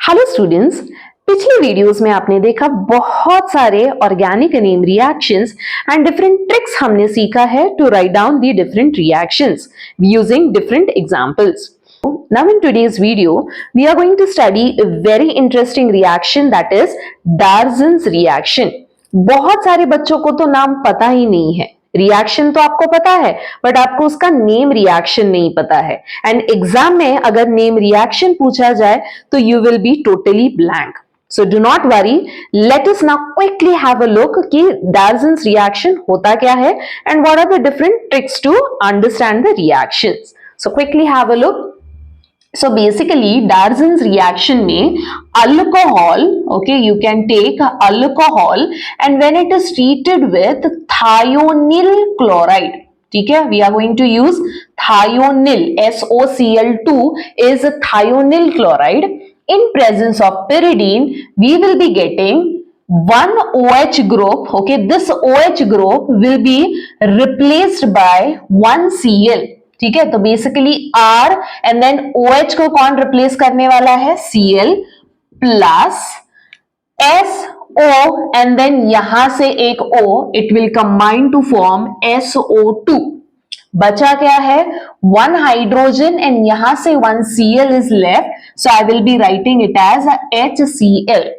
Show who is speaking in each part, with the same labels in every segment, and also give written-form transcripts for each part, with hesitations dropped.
Speaker 1: Hello students, पिछले videos में आपने देखा बहुत सारे organic name reactions and different tricks हमने सीखा है to write down the different reactions using different examples. Now in today's video we are going to study a very interesting reaction, that is Darzon's reaction. बहुत सारे बच्चों को तो नाम पता ही नहीं है. रिएक्शन तो आपको पता है बट आपको उसका नेम रिएक्शन नहीं पता है. एंड एग्जाम में अगर नेम रिएक्शन पूछा जाए तो you will be totally blank. So do not worry. Let us now quickly have a look कि Darzon's reaction होता क्या है and what are the different tricks to understand the reactions. So quickly have a look. So basically Darzon's reaction में alcohol, okay, you can take alcohol and when it is treated with thionyl chloride, ठीक है, we are going to use thionyl, SOCl2 is thionyl chloride. In presence of pyridine we will be getting one OH group. Okay, this OH group will be replaced by one Cl. ठीक है, तो basically R and then OH को कौन replace करने वाला है? Cl plus SO and then यहां से एक O, it will combine to form SO2. बचा क्या है? वन हाइड्रोजन एंड यहां से one Cl is left, so I will be writing it as HCl.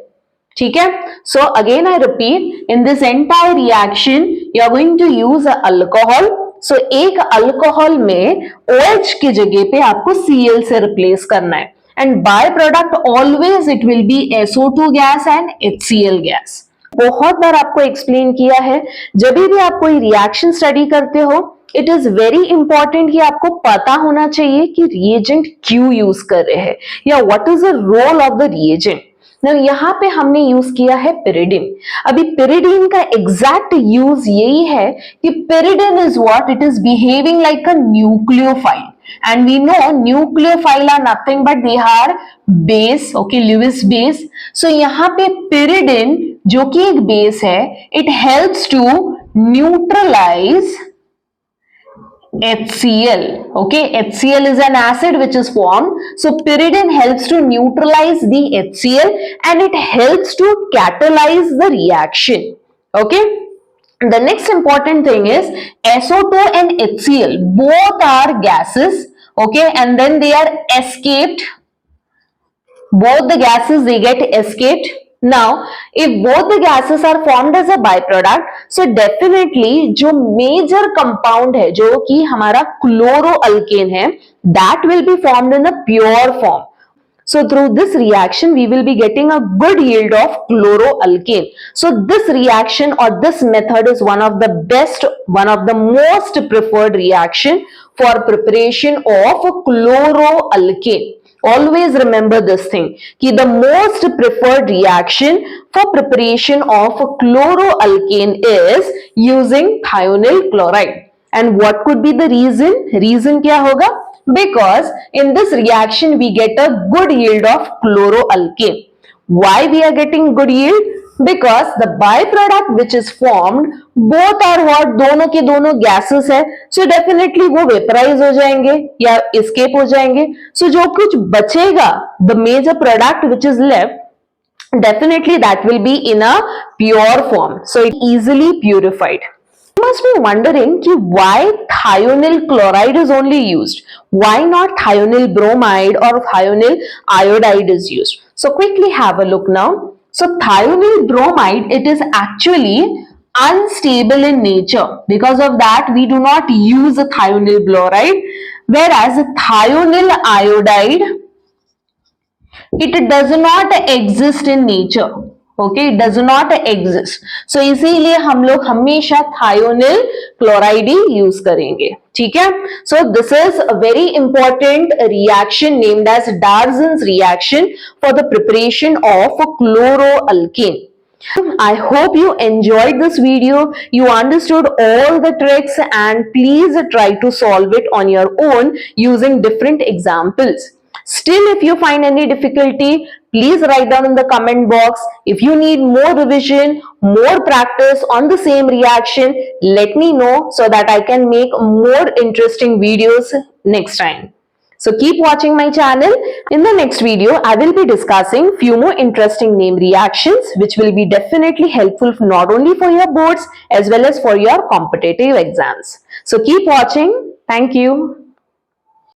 Speaker 1: ठीक है, so again I repeat, in this entire reaction you are going to use alcohol. So एक alcohol में OH की जगह पे आपको Cl से रिप्लेस करना है and by product always it will be SO2 gas and HCl gas. बहुत बार आपको एक्सप्लेन किया है, जब भी आप कोई रिएक्शन स्टडी करते हो इट इज वेरी इंपॉर्टेंट कि आपको पता होना चाहिए कि रिएजेंट क्यों यूज कर रहे हैं या what is the role of the reagent. यहाँ पे हमने यूज किया है pyridine. अभी pyridine का एग्जैक्ट यूज यही है कि pyridine is what, it is behaving like a nucleophile and we know nucleophile are nothing but they are base, okay, Lewis base. So यहाँ पे pyridine जो कि एक बेस है, it helps to neutralize HCl. Okay, HCl is an acid which is formed. So pyridine helps to neutralize the HCl and it helps to catalyze the reaction. Okay. The next important thing is SO2 and HCl both are gases. Okay, and then they are escaped. Both the gases they get escaped. Now if both the gases are formed as a byproduct, so definitely जो major compound है जो कि हमारा chloroalkane है, that will be formed in a pure form. So through this reaction we will be getting a good yield of chloroalkane. So this reaction or this method is one of the best, one of the most preferred reaction for preparation of chloroalkane. Always remember this thing कि the most preferred reaction for preparation of chloroalkane is using thionyl chloride. And what could be the reason? Reason क्या होगा? Because in this reaction we get a good yield of chloroalkane. Why we are getting good yield? Because the byproduct which is formed both are what, दोनों के दोनों gases है, so definitely वो vaporize हो जाएंगे या escape हो जाएंगे. So जो कुछ बचेगा, the major product which is left, definitely that will be in a pure form, so it easily purified. You must be wondering कि why thionyl chloride is only used, why not thionyl bromide or thionyl iodide is used. So quickly have a look now. So thionyl bromide, it is actually unstable in nature. Because of that we do not use a thionyl chloride, whereas thionyl iodide, it does not exist in nature. Okay, it does not exist. So इसीलिए हम लोग हमेशा thionyl chloride ही use करेंगे. ठीक है, so this is a very important reaction named as Darzon's reaction for the preparation of chloroalkane. I hope you enjoyed this video, you understood all the tricks, and please try to solve it on your own using different examples. Still, if you find any difficulty, please write down in the comment box. If you need more revision, more practice on the same reaction, let me know so that I can make more interesting videos next time. So keep watching my channel. In the next video, I will be discussing few more interesting name reactions which will be definitely helpful not only for your boards as well as for your competitive exams. So keep watching. Thank you.